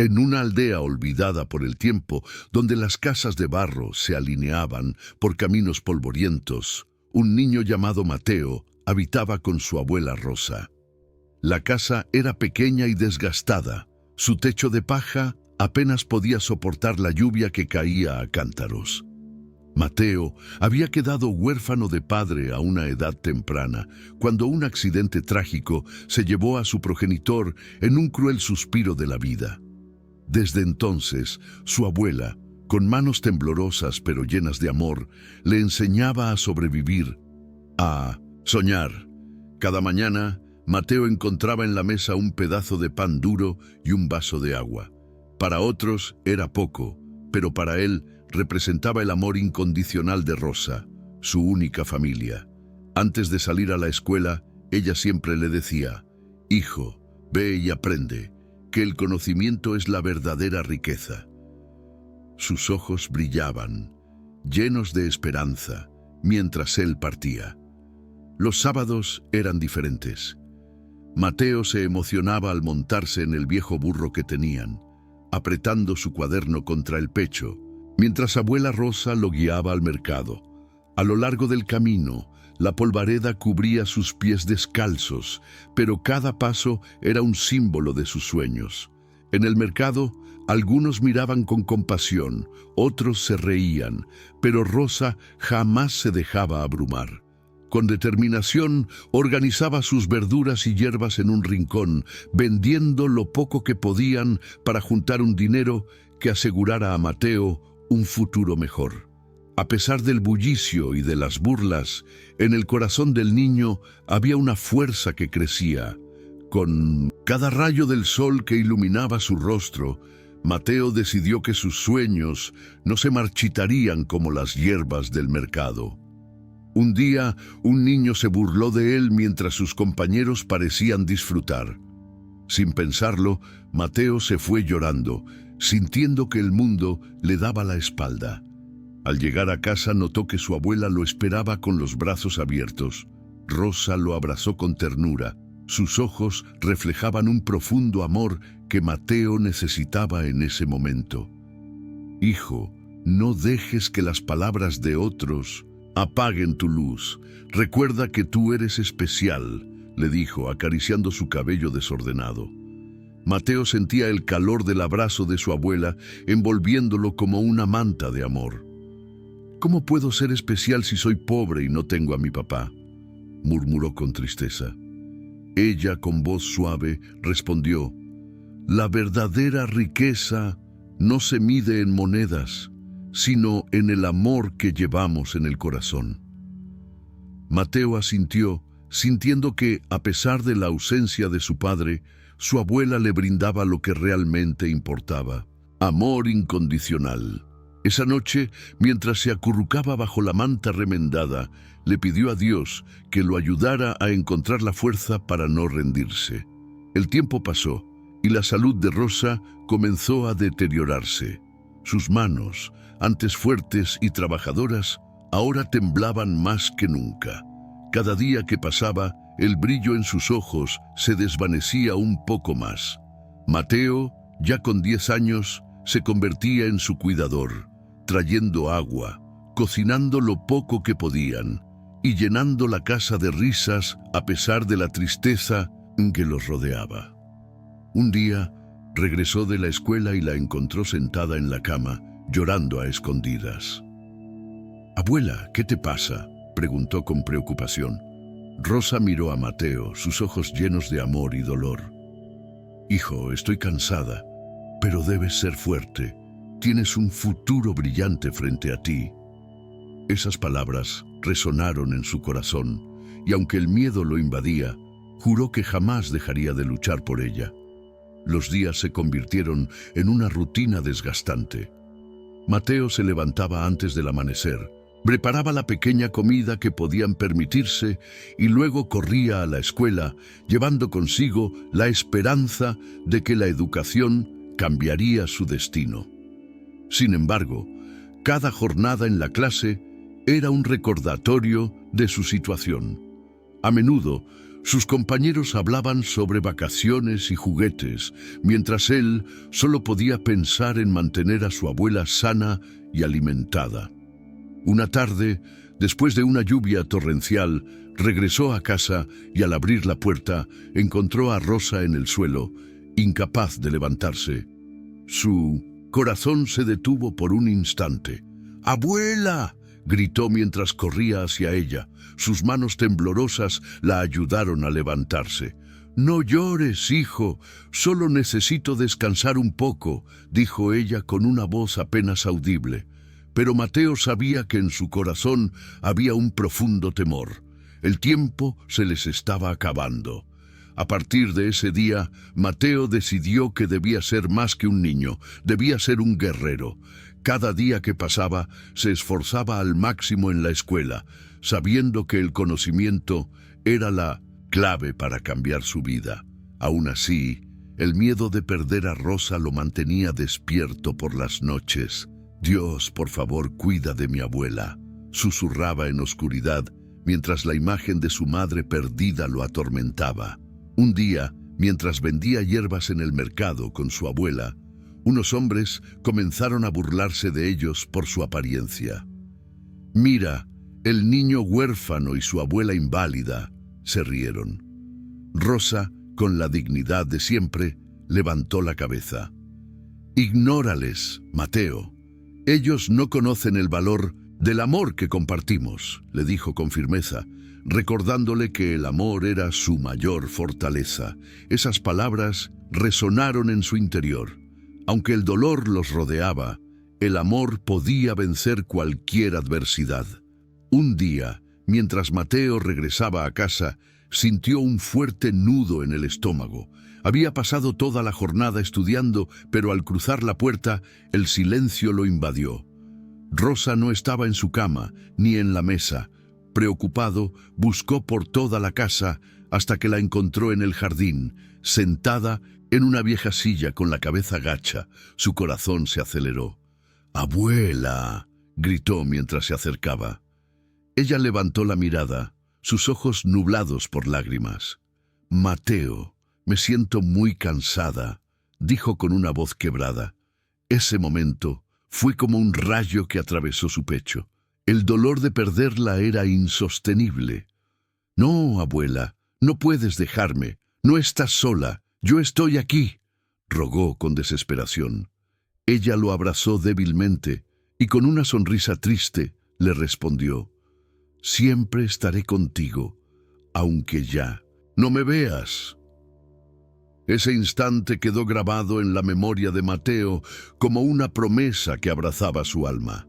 En una aldea olvidada por el tiempo, donde las casas de barro se alineaban por caminos polvorientos, un niño llamado Mateo habitaba con su abuela Rosa. La casa era pequeña y desgastada. Su techo de paja apenas podía soportar la lluvia que caía a cántaros. Mateo había quedado huérfano de padre a una edad temprana, cuando un accidente trágico se llevó a su progenitor en un cruel suspiro de la vida. Desde entonces, su abuela, con manos temblorosas pero llenas de amor, le enseñaba a sobrevivir, a soñar. Cada mañana, Mateo encontraba en la mesa un pedazo de pan duro y un vaso de agua. Para otros era poco, pero para él representaba el amor incondicional de Rosa, su única familia. Antes de salir a la escuela, ella siempre le decía: «Hijo, ve y aprende, que el conocimiento es la verdadera riqueza». Sus ojos brillaban, llenos de esperanza, mientras él partía. Los sábados eran diferentes. Mateo se emocionaba al montarse en el viejo burro que tenían, apretando su cuaderno contra el pecho, mientras abuela Rosa lo guiaba al mercado. A lo largo del camino, la polvareda cubría sus pies descalzos, pero cada paso era un símbolo de sus sueños. En el mercado, algunos miraban con compasión, otros se reían, pero Rosa jamás se dejaba abrumar. Con determinación, organizaba sus verduras y hierbas en un rincón, vendiendo lo poco que podían para juntar un dinero que asegurara a Mateo un futuro mejor. A pesar del bullicio y de las burlas, en el corazón del niño había una fuerza que crecía. Con cada rayo del sol que iluminaba su rostro, Mateo decidió que sus sueños no se marchitarían como las hierbas del mercado. Un día, un niño se burló de él mientras sus compañeros parecían disfrutar. Sin pensarlo, Mateo se fue llorando, sintiendo que el mundo le daba la espalda. Al llegar a casa notó que su abuela lo esperaba con los brazos abiertos. Rosa lo abrazó con ternura. Sus ojos reflejaban un profundo amor que Mateo necesitaba en ese momento. «Hijo, no dejes que las palabras de otros apaguen tu luz. Recuerda que tú eres especial», le dijo, acariciando su cabello desordenado. Mateo sentía el calor del abrazo de su abuela, envolviéndolo como una manta de amor. «¿Cómo puedo ser especial si soy pobre y no tengo a mi papá?», murmuró con tristeza. Ella, con voz suave, respondió: «La verdadera riqueza no se mide en monedas, sino en el amor que llevamos en el corazón». Mateo asintió, sintiendo que, a pesar de la ausencia de su padre, su abuela le brindaba lo que realmente importaba: amor incondicional. Esa noche, mientras se acurrucaba bajo la manta remendada, le pidió a Dios que lo ayudara a encontrar la fuerza para no rendirse. El tiempo pasó y la salud de Rosa comenzó a deteriorarse. Sus manos, antes fuertes y trabajadoras, ahora temblaban más que nunca. Cada día que pasaba, el brillo en sus ojos se desvanecía un poco más. Mateo, ya con 10 años, se convertía en su cuidador, trayendo agua, cocinando lo poco que podían y llenando la casa de risas a pesar de la tristeza que los rodeaba. Un día, regresó de la escuela y la encontró sentada en la cama, llorando a escondidas. «Abuela, ¿qué te pasa?», preguntó con preocupación. Rosa miró a Mateo, sus ojos llenos de amor y dolor. «Hijo, estoy cansada, pero debes ser fuerte. Tienes un futuro brillante frente a ti». Esas palabras resonaron en su corazón, y aunque el miedo lo invadía, juró que jamás dejaría de luchar por ella. Los días se convirtieron en una rutina desgastante. Mateo se levantaba antes del amanecer, preparaba la pequeña comida que podían permitirse y luego corría a la escuela, llevando consigo la esperanza de que la educación cambiaría su destino. Sin embargo, cada jornada en la clase era un recordatorio de su situación. A menudo, Sus compañeros hablaban sobre vacaciones y juguetes, mientras él solo podía pensar en mantener a su abuela sana y alimentada. Una tarde, después de una lluvia torrencial, regresó a casa y al abrir la puerta encontró a Rosa en el suelo, incapaz de levantarse. Su corazón se detuvo por un instante. ¡Abuela!, gritó mientras corría hacia ella. Sus manos temblorosas la ayudaron a levantarse. «No llores, hijo, solo necesito descansar un poco», dijo ella con una voz apenas audible. Pero Mateo sabía que en su corazón había un profundo temor. El tiempo se les estaba acabando. A partir de ese día, Mateo decidió que debía ser más que un niño, debía ser un guerrero. Cada día que pasaba, se esforzaba al máximo en la escuela, sabiendo que el conocimiento era la clave para cambiar su vida. Aún así, el miedo de perder a Rosa lo mantenía despierto por las noches. «Dios, por favor, cuida de mi abuela», susurraba en oscuridad, mientras la imagen de su madre perdida lo atormentaba. Un día, mientras vendía hierbas en el mercado con su abuela, unos hombres comenzaron a burlarse de ellos por su apariencia. «Mira, el niño huérfano y su abuela inválida», se rieron. Rosa, con la dignidad de siempre, levantó la cabeza. «Ignórales, Mateo. Ellos no conocen el valor del amor que compartimos», le dijo con firmeza, recordándole que el amor era su mayor fortaleza. Esas palabras resonaron en su interior. Aunque el dolor los rodeaba, el amor podía vencer cualquier adversidad. Un día, mientras Mateo regresaba a casa, sintió un fuerte nudo en el estómago. Había pasado toda la jornada estudiando, pero al cruzar la puerta, el silencio lo invadió. Rosa no estaba en su cama, ni en la mesa. Preocupado, buscó por toda la casa hasta que la encontró en el jardín, sentada en una vieja silla con la cabeza gacha. Su corazón se aceleró. «¡Abuela!», gritó mientras se acercaba. Ella levantó la mirada, sus ojos nublados por lágrimas. «Mateo, me siento muy cansada», dijo con una voz quebrada. Ese momento fue como un rayo que atravesó su pecho. El dolor de perderla era insostenible. «No, abuela, no puedes dejarme. No estás sola. Yo estoy aquí», rogó con desesperación. Ella lo abrazó débilmente y con una sonrisa triste le respondió: «Siempre estaré contigo, aunque ya no me veas». Ese instante quedó grabado en la memoria de Mateo como una promesa que abrazaba su alma.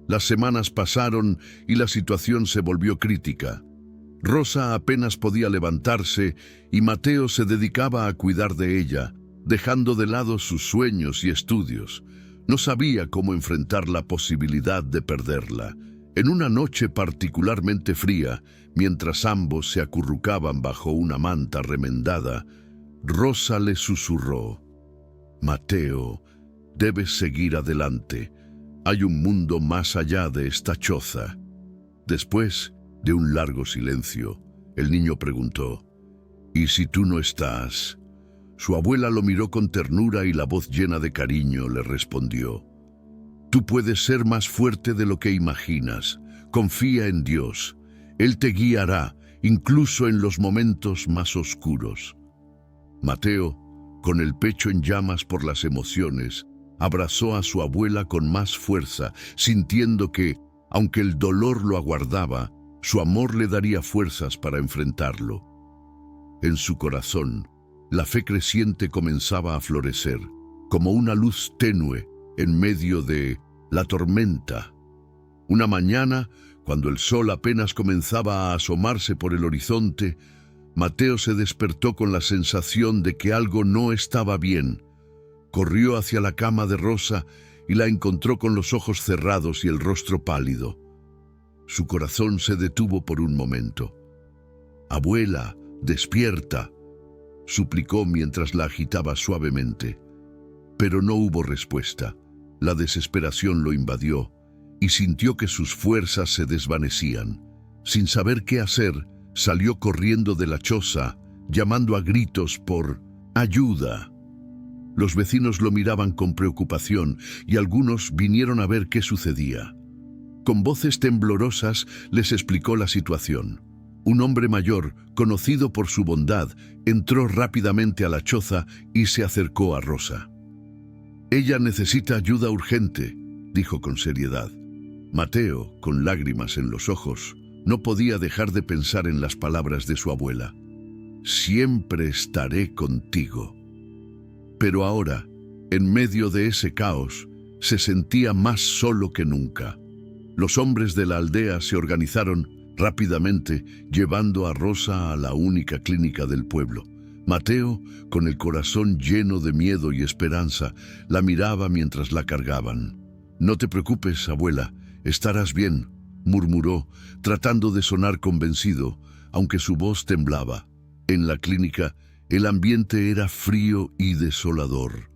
Las semanas pasaron y la situación se volvió crítica. Rosa apenas podía levantarse y Mateo se dedicaba a cuidar de ella, dejando de lado sus sueños y estudios. No sabía cómo enfrentar la posibilidad de perderla. En una noche particularmente fría, mientras ambos se acurrucaban bajo una manta remendada, Rosa le susurró: «Mateo, debes seguir adelante. Hay un mundo más allá de esta choza». Después de un largo silencio, el niño preguntó: «¿Y si tú no estás?». Su abuela lo miró con ternura y la voz llena de cariño le respondió: «Tú puedes ser más fuerte de lo que imaginas. Confía en Dios. Él te guiará, incluso en los momentos más oscuros». Mateo, con el pecho en llamas por las emociones, abrazó a su abuela con más fuerza, sintiendo que, aunque el dolor lo aguardaba, su amor le daría fuerzas para enfrentarlo. En su corazón, la fe creciente comenzaba a florecer, como una luz tenue en medio de la tormenta. Una mañana, cuando el sol apenas comenzaba a asomarse por el horizonte, Mateo se despertó con la sensación de que algo no estaba bien. Corrió hacia la cama de Rosa y la encontró con los ojos cerrados y el rostro pálido. Su corazón se detuvo por un momento. «Abuela, despierta», suplicó mientras la agitaba suavemente. Pero no hubo respuesta. La desesperación lo invadió y sintió que sus fuerzas se desvanecían. Sin saber qué hacer, Salió corriendo de la choza, llamando a gritos por ayuda. Los vecinos lo miraban con preocupación y algunos vinieron a ver qué sucedía. Con voces temblorosas les explicó la situación. Un hombre mayor, conocido por su bondad, entró rápidamente a la choza y se acercó a Rosa. «Ella necesita ayuda urgente», dijo con seriedad. Mateo, con lágrimas en los ojos, no podía dejar de pensar en las palabras de su abuela. «Siempre estaré contigo». Pero ahora, en medio de ese caos, se sentía más solo que nunca. Los hombres de la aldea se organizaron rápidamente, llevando a Rosa a la única clínica del pueblo. Mateo, con el corazón lleno de miedo y esperanza, la miraba mientras la cargaban. «No te preocupes, abuela, estarás bien», murmuró, tratando de sonar convencido, aunque su voz temblaba. En la clínica, el ambiente era frío y desolador.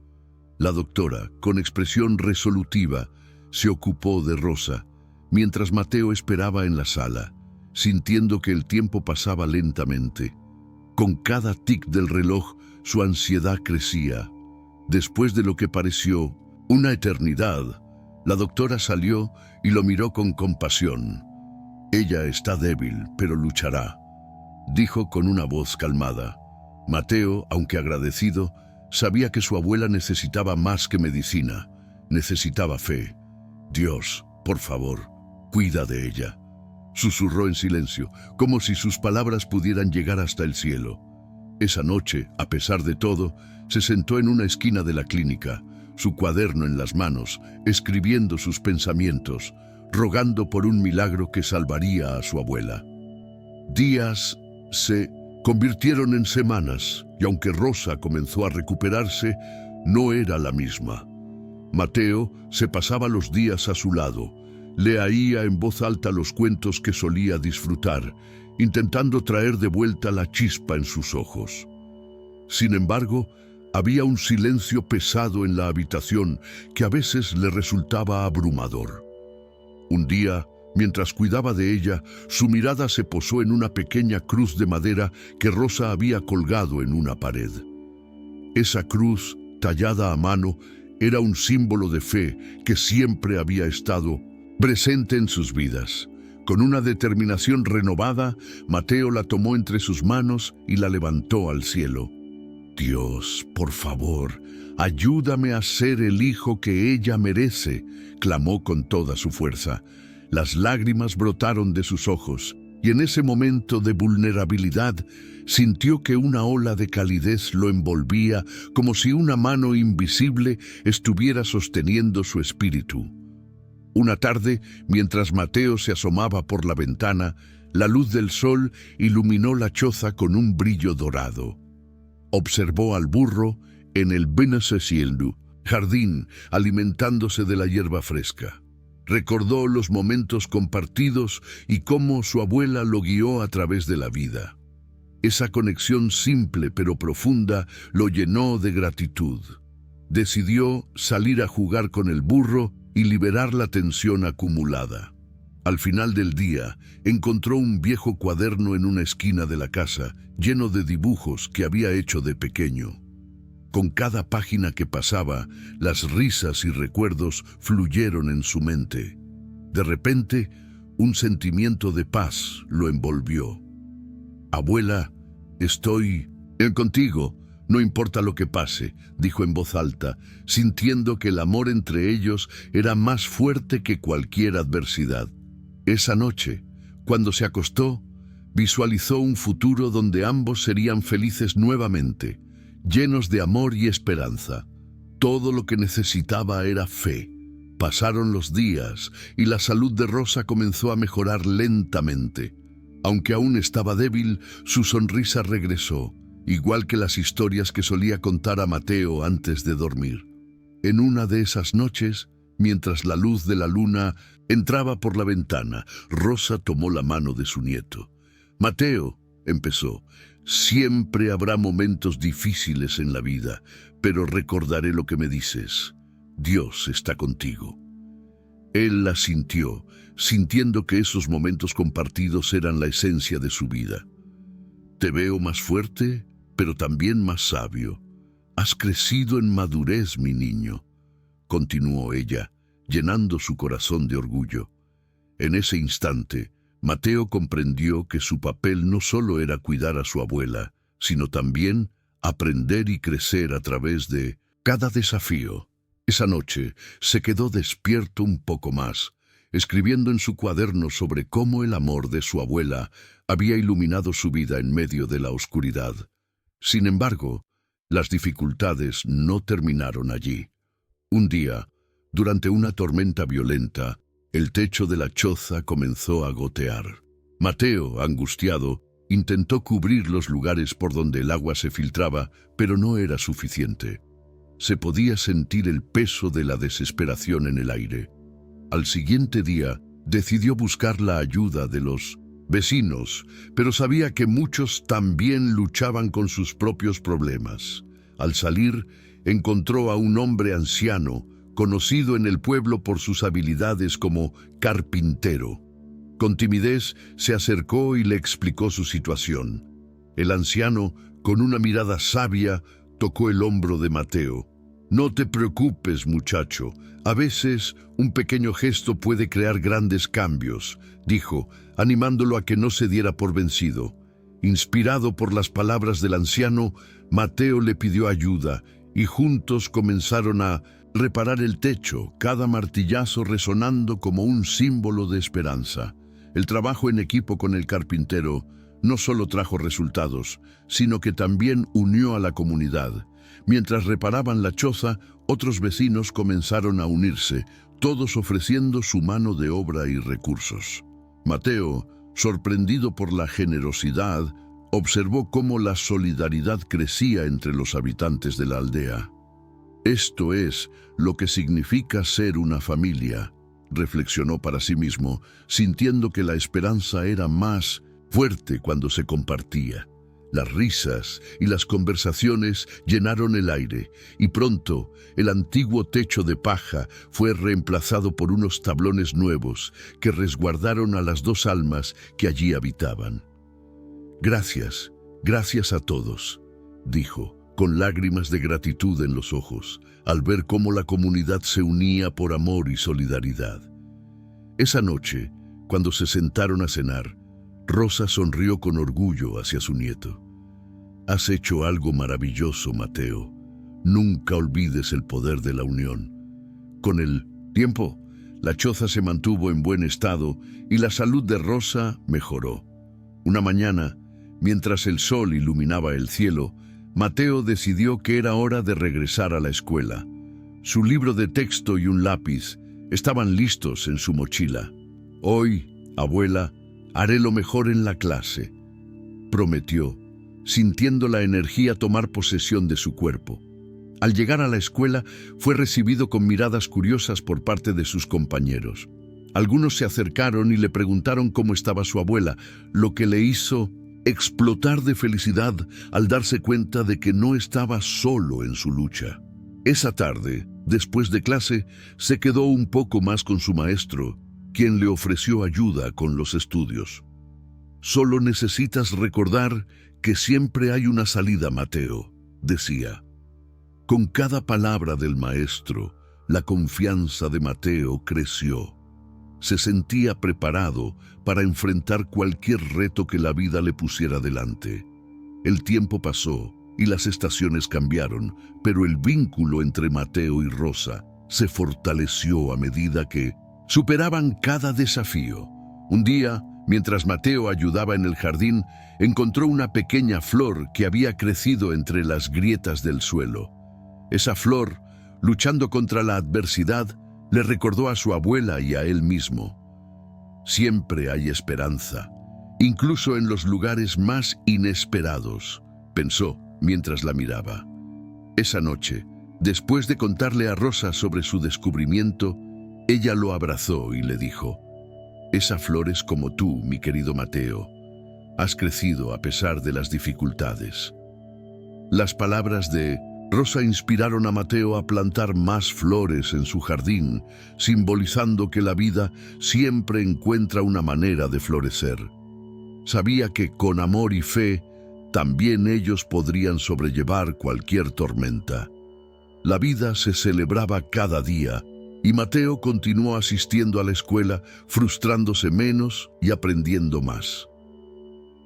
La doctora, con expresión resolutiva, se ocupó de Rosa, mientras Mateo esperaba en la sala, sintiendo que el tiempo pasaba lentamente. Con cada tic del reloj, su ansiedad crecía. Después de lo que pareció una eternidad, la doctora salió y lo miró con compasión. «Ella está débil, pero luchará», dijo con una voz calmada. Mateo, aunque agradecido, sabía que su abuela necesitaba más que medicina, necesitaba fe. «Dios, por favor, cuida de ella», susurró en silencio, como si sus palabras pudieran llegar hasta el cielo. Esa noche, a pesar de todo, se sentó en una esquina de la clínica, su cuaderno en las manos, escribiendo sus pensamientos, rogando por un milagro que salvaría a su abuela. Días se convirtieron en semanas, y aunque Rosa comenzó a recuperarse, no era la misma. Mateo se pasaba los días a su lado, leía en voz alta los cuentos que solía disfrutar, intentando traer de vuelta la chispa en sus ojos. Sin embargo, había un silencio pesado en la habitación que a veces le resultaba abrumador. Un día, mientras cuidaba de ella, su mirada se posó en una pequeña cruz de madera que Rosa había colgado en una pared. Esa cruz, tallada a mano, era un símbolo de fe que siempre había estado presente en sus vidas. Con una determinación renovada, Mateo la tomó entre sus manos y la levantó al cielo. «Dios, por favor, ayúdame a ser el hijo que ella merece», clamó con toda su fuerza. Las lágrimas brotaron de sus ojos, y en ese momento de vulnerabilidad sintió que una ola de calidez lo envolvía, como si una mano invisible estuviera sosteniendo su espíritu. Una tarde, mientras Mateo se asomaba por la ventana, la luz del sol iluminó la choza con un brillo dorado. Observó al burro en el Benasesieldu, jardín, alimentándose de la hierba fresca. Recordó los momentos compartidos y cómo su abuela lo guió a través de la vida. Esa conexión simple pero profunda lo llenó de gratitud. Decidió salir a jugar con el burro y liberar la tensión acumulada. Al final del día, encontró un viejo cuaderno en una esquina de la casa, lleno de dibujos que había hecho de pequeño. Con cada página que pasaba, las risas y recuerdos fluyeron en su mente. De repente, un sentimiento de paz lo envolvió. «Abuela, estoy contigo, no importa lo que pase», dijo en voz alta, sintiendo que el amor entre ellos era más fuerte que cualquier adversidad. Esa noche, cuando se acostó, visualizó un futuro donde ambos serían felices nuevamente, llenos de amor y esperanza. Todo lo que necesitaba era fe. Pasaron los días y la salud de Rosa comenzó a mejorar lentamente. Aunque aún estaba débil, su sonrisa regresó, igual que las historias que solía contar a Mateo antes de dormir. En una de esas noches, mientras la luz de la luna entraba por la ventana, Rosa tomó la mano de su nieto. «Mateo», empezó, «siempre habrá momentos difíciles en la vida, pero recordaré lo que me dices. Dios está contigo». Él la sintió, sintiendo que esos momentos compartidos eran la esencia de su vida. Te veo más fuerte, pero también más sabio. Has crecido en madurez, mi niño, continuó ella, llenando su corazón de orgullo. En ese instante, Mateo comprendió que su papel no solo era cuidar a su abuela, sino también aprender y crecer a través de cada desafío. Esa noche se quedó despierto un poco más, escribiendo en su cuaderno sobre cómo el amor de su abuela había iluminado su vida en medio de la oscuridad. Sin embargo, las dificultades no terminaron allí. Un día, durante una tormenta violenta, el techo de la choza comenzó a gotear. Mateo, angustiado, intentó cubrir los lugares por donde el agua se filtraba, pero no era suficiente. Se podía sentir el peso de la desesperación en el aire. Al siguiente día, decidió buscar la ayuda de los vecinos, pero sabía que muchos también luchaban con sus propios problemas. Al salir, encontró a un hombre anciano, conocido en el pueblo por sus habilidades como carpintero. Con timidez se acercó y le explicó su situación. El anciano, con una mirada sabia, tocó el hombro de Mateo. No te preocupes, muchacho. A veces un pequeño gesto puede crear grandes cambios, dijo, animándolo a que no se diera por vencido. Inspirado por las palabras del anciano, Mateo le pidió ayuda y juntos comenzaron a reparar el techo, cada martillazo resonando como un símbolo de esperanza. El trabajo en equipo con el carpintero no solo trajo resultados, sino que también unió a la comunidad. Mientras reparaban la choza, otros vecinos comenzaron a unirse, todos ofreciendo su mano de obra y recursos. Mateo, sorprendido por la generosidad, observó cómo la solidaridad crecía entre los habitantes de la aldea. Esto es lo que significa ser una familia, reflexionó para sí mismo, sintiendo que la esperanza era más fuerte cuando se compartía. Las risas y las conversaciones llenaron el aire, y pronto el antiguo techo de paja fue reemplazado por unos tablones nuevos que resguardaron a las dos almas que allí habitaban. Gracias, gracias a todos, dijo, con lágrimas de gratitud en los ojos, al ver cómo la comunidad se unía por amor y solidaridad. Esa noche, cuando se sentaron a cenar, Rosa sonrió con orgullo hacia su nieto. Has hecho algo maravilloso, Mateo. Nunca olvides el poder de la unión. Con el tiempo, la choza se mantuvo en buen estado y la salud de Rosa mejoró. Una mañana, mientras el sol iluminaba el cielo, Mateo decidió que era hora de regresar a la escuela. Su libro de texto y un lápiz estaban listos en su mochila. Hoy, abuela, haré lo mejor en la clase, prometió, sintiendo la energía tomar posesión de su cuerpo. Al llegar a la escuela, fue recibido con miradas curiosas por parte de sus compañeros. Algunos se acercaron y le preguntaron cómo estaba su abuela, lo que le hizo explotar de felicidad al darse cuenta de que no estaba solo en su lucha. Esa tarde, después de clase, se quedó un poco más con su maestro, quien le ofreció ayuda con los estudios. Solo necesitas recordar que siempre hay una salida, Mateo, decía. Con cada palabra del maestro, la confianza de Mateo creció. Se sentía preparado para enfrentar cualquier reto que la vida le pusiera delante. El tiempo pasó y las estaciones cambiaron, pero el vínculo entre Mateo y Rosa se fortaleció a medida que superaban cada desafío. Un día, mientras Mateo ayudaba en el jardín, encontró una pequeña flor que había crecido entre las grietas del suelo. Esa flor, luchando contra la adversidad, le recordó a su abuela y a él mismo. Siempre hay esperanza, incluso en los lugares más inesperados, pensó mientras la miraba. Esa noche, después de contarle a Rosa sobre su descubrimiento, ella lo abrazó y le dijo: «Esa flor es como tú, mi querido Mateo. Has crecido a pesar de las dificultades». Las palabras de Rosa inspiraron a Mateo a plantar más flores en su jardín, simbolizando que la vida siempre encuentra una manera de florecer. Sabía que con amor y fe, también ellos podrían sobrellevar cualquier tormenta. La vida se celebraba cada día, y Mateo continuó asistiendo a la escuela, frustrándose menos y aprendiendo más.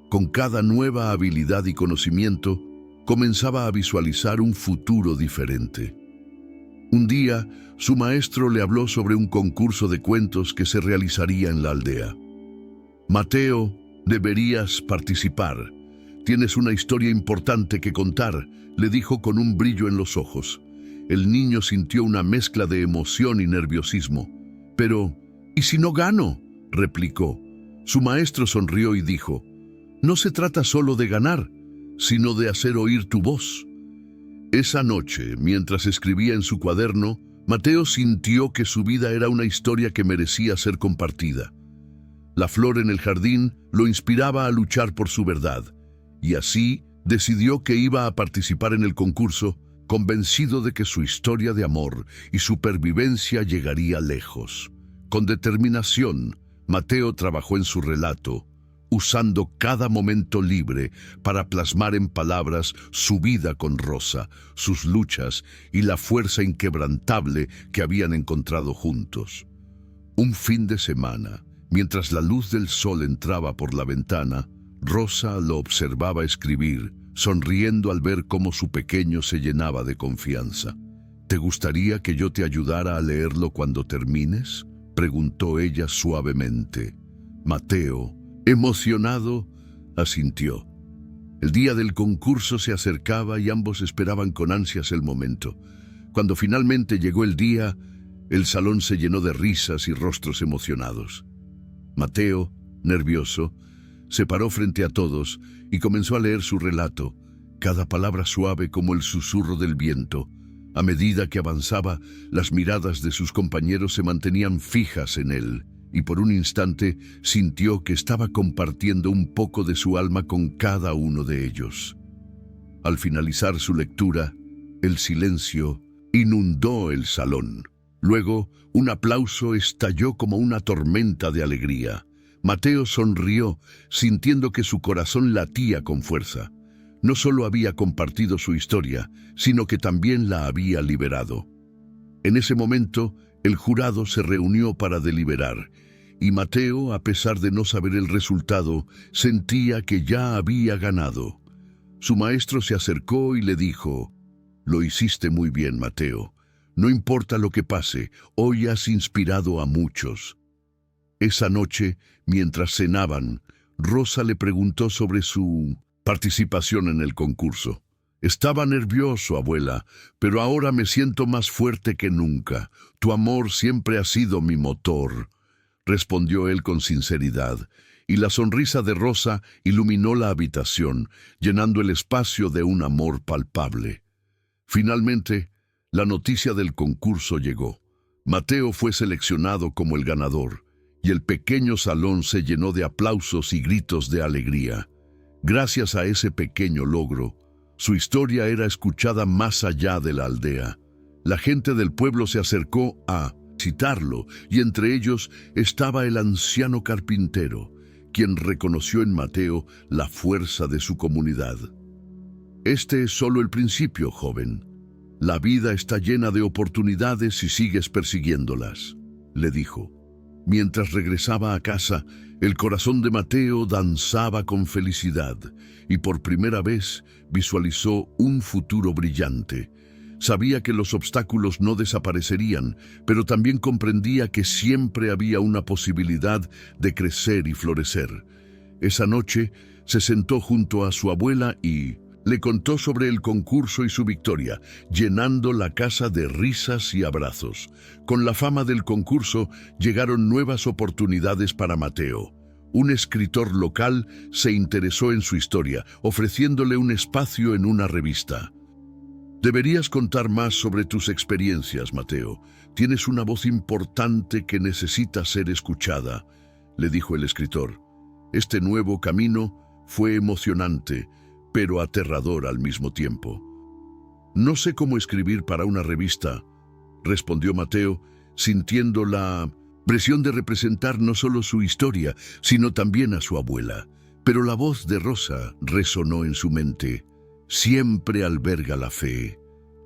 Con cada nueva habilidad y conocimiento, comenzaba a visualizar un futuro diferente. Un día, su maestro le habló sobre un concurso de cuentos que se realizaría en la aldea. «Mateo, deberías participar. Tienes una historia importante que contar», le dijo con un brillo en los ojos. El niño sintió una mezcla de emoción y nerviosismo. «Pero, ¿y si no gano?», replicó. Su maestro sonrió y dijo: «No se trata solo de ganar, sino de hacer oír tu voz». Esa noche, mientras escribía en su cuaderno, Mateo sintió que su vida era una historia que merecía ser compartida. La flor en el jardín lo inspiraba a luchar por su verdad, y así decidió que iba a participar en el concurso, convencido de que su historia de amor y supervivencia llegaría lejos. Con determinación, Mateo trabajó en su relato, usando cada momento libre para plasmar en palabras su vida con Rosa, sus luchas y la fuerza inquebrantable que habían encontrado juntos. Un fin de semana, mientras la luz del sol entraba por la ventana, Rosa lo observaba escribir, sonriendo al ver cómo su pequeño se llenaba de confianza. «¿Te gustaría que yo te ayudara a leerlo cuando termines?», preguntó ella suavemente. Mateo, emocionado, asintió. El día del concurso se acercaba y ambos esperaban con ansias el momento. Cuando finalmente llegó el día, el salón se llenó de risas y rostros emocionados. Mateo, nervioso, se paró frente a todos y comenzó a leer su relato, cada palabra suave como el susurro del viento. A medida que avanzaba, las miradas de sus compañeros se mantenían fijas en él, y por un instante sintió que estaba compartiendo un poco de su alma con cada uno de ellos. Al finalizar su lectura, el silencio inundó el salón. Luego, un aplauso estalló como una tormenta de alegría. Mateo sonrió, sintiendo que su corazón latía con fuerza. No solo había compartido su historia, sino que también la había liberado. En ese momento, el jurado se reunió para deliberar, y Mateo, a pesar de no saber el resultado, sentía que ya había ganado. Su maestro se acercó y le dijo: «Lo hiciste muy bien, Mateo. No importa lo que pase, hoy has inspirado a muchos». Esa noche, mientras cenaban, Rosa le preguntó sobre su participación en el concurso. «Estaba nervioso, abuela, pero ahora me siento más fuerte que nunca. Tu amor siempre ha sido mi motor», respondió él con sinceridad, y la sonrisa de Rosa iluminó la habitación, llenando el espacio de un amor palpable. Finalmente, la noticia del concurso llegó. Mateo fue seleccionado como el ganador, y el pequeño salón se llenó de aplausos y gritos de alegría. Gracias a ese pequeño logro, su historia era escuchada más allá de la aldea. La gente del pueblo se acercó a citarlo, y entre ellos estaba el anciano carpintero, quien reconoció en Mateo la fuerza de su comunidad. «Este es solo el principio, joven. La vida está llena de oportunidades si sigues persiguiéndolas», le dijo. Mientras regresaba a casa, el corazón de Mateo danzaba con felicidad y por primera vez visualizó un futuro brillante. Sabía que los obstáculos no desaparecerían, pero también comprendía que siempre había una posibilidad de crecer y florecer. Esa noche se sentó junto a su abuela y le contó sobre el concurso y su victoria, llenando la casa de risas y abrazos. Con la fama del concurso llegaron nuevas oportunidades para Mateo. Un escritor local se interesó en su historia, ofreciéndole un espacio en una revista. «Deberías contar más sobre tus experiencias, Mateo. Tienes una voz importante que necesita ser escuchada», le dijo el escritor. Este nuevo camino fue emocionante, pero aterrador al mismo tiempo. No sé cómo escribir para una revista, respondió Mateo, sintiendo la presión de representar no solo su historia, sino también a su abuela. Pero la voz de Rosa resonó en su mente. Siempre alberga la fe.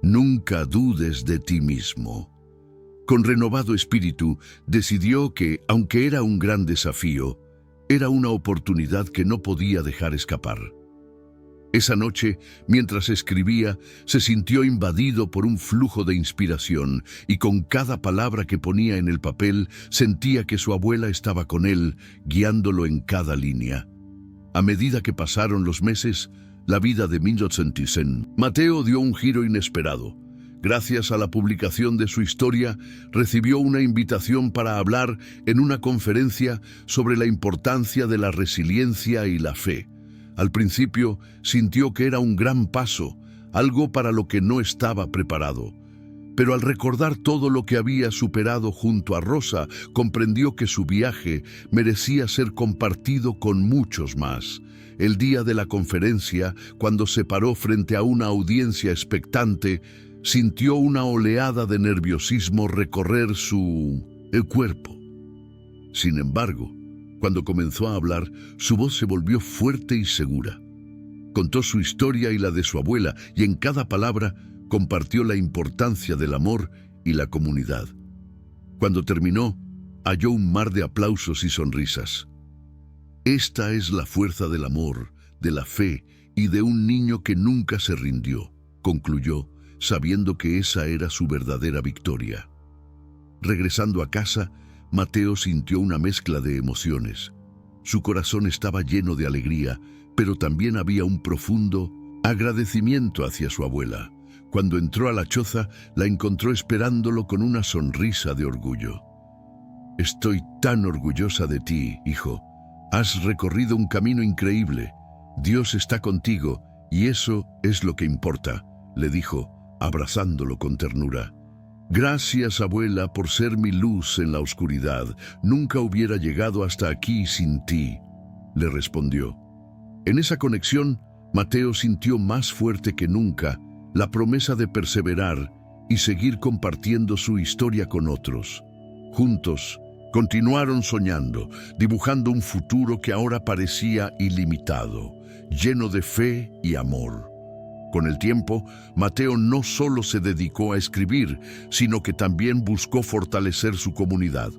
Nunca dudes de ti mismo. Con renovado espíritu, decidió que, aunque era un gran desafío, era una oportunidad que no podía dejar escapar. Esa noche, mientras escribía, se sintió invadido por un flujo de inspiración y con cada palabra que ponía en el papel sentía que su abuela estaba con él, guiándolo en cada línea. A medida que pasaron los meses, la vida de Mateo dio un giro inesperado. Gracias a la publicación de su historia, recibió una invitación para hablar en una conferencia sobre la importancia de la resiliencia y la fe. Al principio, sintió que era un gran paso, algo para lo que no estaba preparado. Pero al recordar todo lo que había superado junto a Rosa, comprendió que su viaje merecía ser compartido con muchos más. El día de la conferencia, cuando se paró frente a una audiencia expectante, sintió una oleada de nerviosismo recorrer el cuerpo. Sin embargo, cuando comenzó a hablar, su voz se volvió fuerte y segura. Contó su historia y la de su abuela, y en cada palabra compartió la importancia del amor y la comunidad. Cuando terminó, halló un mar de aplausos y sonrisas. Esta es la fuerza del amor, de la fe y de un niño que nunca se rindió, concluyó, sabiendo que esa era su verdadera victoria. Regresando a casa, Mateo sintió una mezcla de emociones. Su corazón estaba lleno de alegría, pero también había un profundo agradecimiento hacia su abuela. Cuando entró a la choza, la encontró esperándolo con una sonrisa de orgullo. «Estoy tan orgullosa de ti, hijo. Has recorrido un camino increíble. Dios está contigo, y eso es lo que importa», le dijo, abrazándolo con ternura. «Gracias, abuela, por ser mi luz en la oscuridad. Nunca hubiera llegado hasta aquí sin ti», le respondió. En esa conexión, Mateo sintió más fuerte que nunca la promesa de perseverar y seguir compartiendo su historia con otros. Juntos, continuaron soñando, dibujando un futuro que ahora parecía ilimitado, lleno de fe y amor. Con el tiempo, Mateo no solo se dedicó a escribir, sino que también buscó fortalecer su comunidad.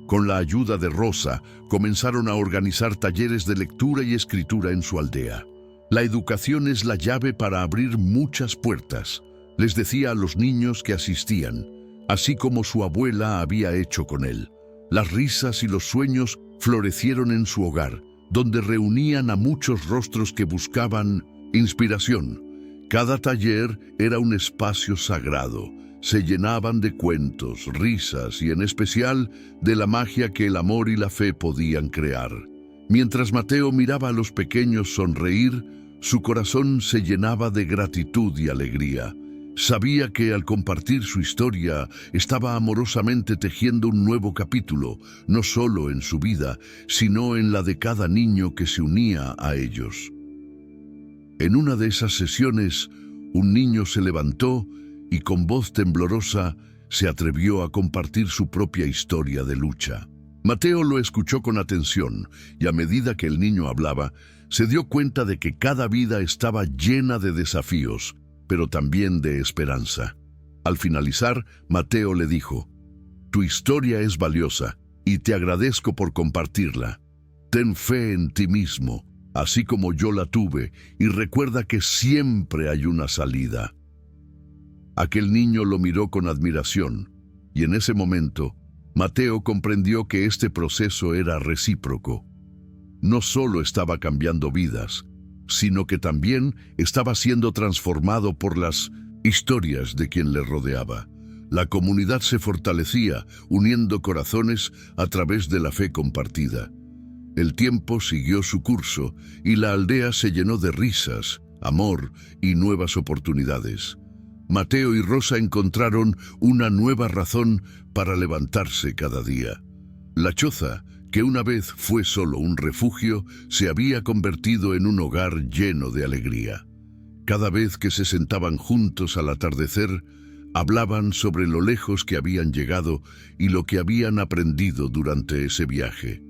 Con la ayuda de Rosa, comenzaron a organizar talleres de lectura y escritura en su aldea. La educación es la llave para abrir muchas puertas, les decía a los niños que asistían, así como su abuela había hecho con él. Las risas y los sueños florecieron en su hogar, donde reunían a muchos rostros que buscaban inspiración. Cada taller era un espacio sagrado. Se llenaban de cuentos, risas y en especial de la magia que el amor y la fe podían crear. Mientras Mateo miraba a los pequeños sonreír, su corazón se llenaba de gratitud y alegría. Sabía que al compartir su historia estaba amorosamente tejiendo un nuevo capítulo, no solo en su vida, sino en la de cada niño que se unía a ellos. En una de esas sesiones, un niño se levantó y con voz temblorosa se atrevió a compartir su propia historia de lucha. Mateo lo escuchó con atención y a medida que el niño hablaba, se dio cuenta de que cada vida estaba llena de desafíos, pero también de esperanza. Al finalizar, Mateo le dijo: «Tu historia es valiosa y te agradezco por compartirla. Ten fe en ti mismo, así como yo la tuve, y recuerda que siempre hay una salida». Aquel niño lo miró con admiración, y en ese momento, Mateo comprendió que este proceso era recíproco. No solo estaba cambiando vidas, sino que también estaba siendo transformado por las historias de quien le rodeaba. La comunidad se fortalecía, uniendo corazones a través de la fe compartida. El tiempo siguió su curso y la aldea se llenó de risas, amor y nuevas oportunidades. Mateo y Rosa encontraron una nueva razón para levantarse cada día. La choza, que una vez fue solo un refugio, se había convertido en un hogar lleno de alegría. Cada vez que se sentaban juntos al atardecer, hablaban sobre lo lejos que habían llegado y lo que habían aprendido durante ese viaje.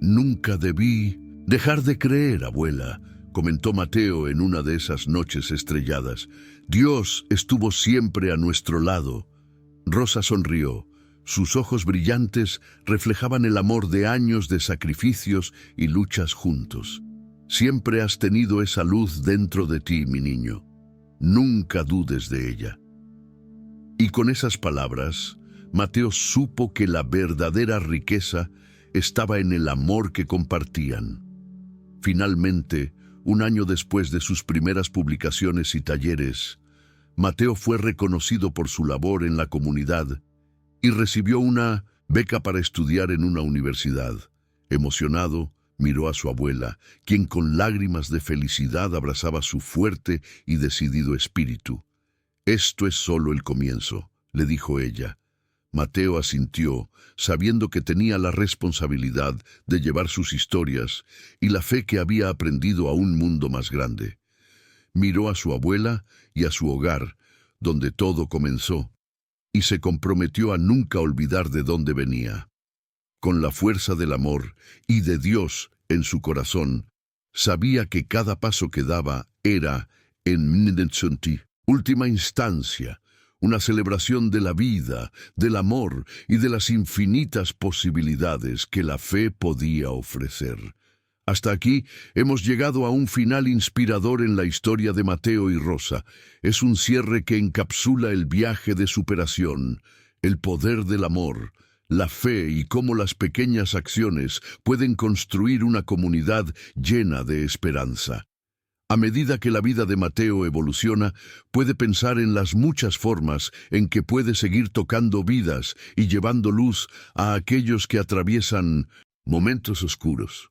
«Nunca debí dejar de creer, abuela», comentó Mateo en una de esas noches estrelladas. «Dios estuvo siempre a nuestro lado». Rosa sonrió. Sus ojos brillantes reflejaban el amor de años de sacrificios y luchas juntos. «Siempre has tenido esa luz dentro de ti, mi niño. Nunca dudes de ella». Y con esas palabras, Mateo supo que la verdadera riqueza estaba en el amor que compartían. Finalmente, un año después de sus primeras publicaciones y talleres, Mateo fue reconocido por su labor en la comunidad y recibió una beca para estudiar en una universidad. Emocionado, miró a su abuela, quien con lágrimas de felicidad abrazaba su fuerte y decidido espíritu. «Esto es solo el comienzo», le dijo ella. Mateo asintió, sabiendo que tenía la responsabilidad de llevar sus historias y la fe que había aprendido a un mundo más grande. Miró a su abuela y a su hogar, donde todo comenzó, y se comprometió a nunca olvidar de dónde venía. Con la fuerza del amor y de Dios en su corazón, sabía que cada paso que daba era, en última instancia, una celebración de la vida, del amor y de las infinitas posibilidades que la fe podía ofrecer. Hasta aquí hemos llegado a un final inspirador en la historia de Mateo y Rosa. Es un cierre que encapsula el viaje de superación, el poder del amor, la fe y cómo las pequeñas acciones pueden construir una comunidad llena de esperanza. A medida que la vida de Mateo evoluciona, puede pensar en las muchas formas en que puede seguir tocando vidas y llevando luz a aquellos que atraviesan momentos oscuros.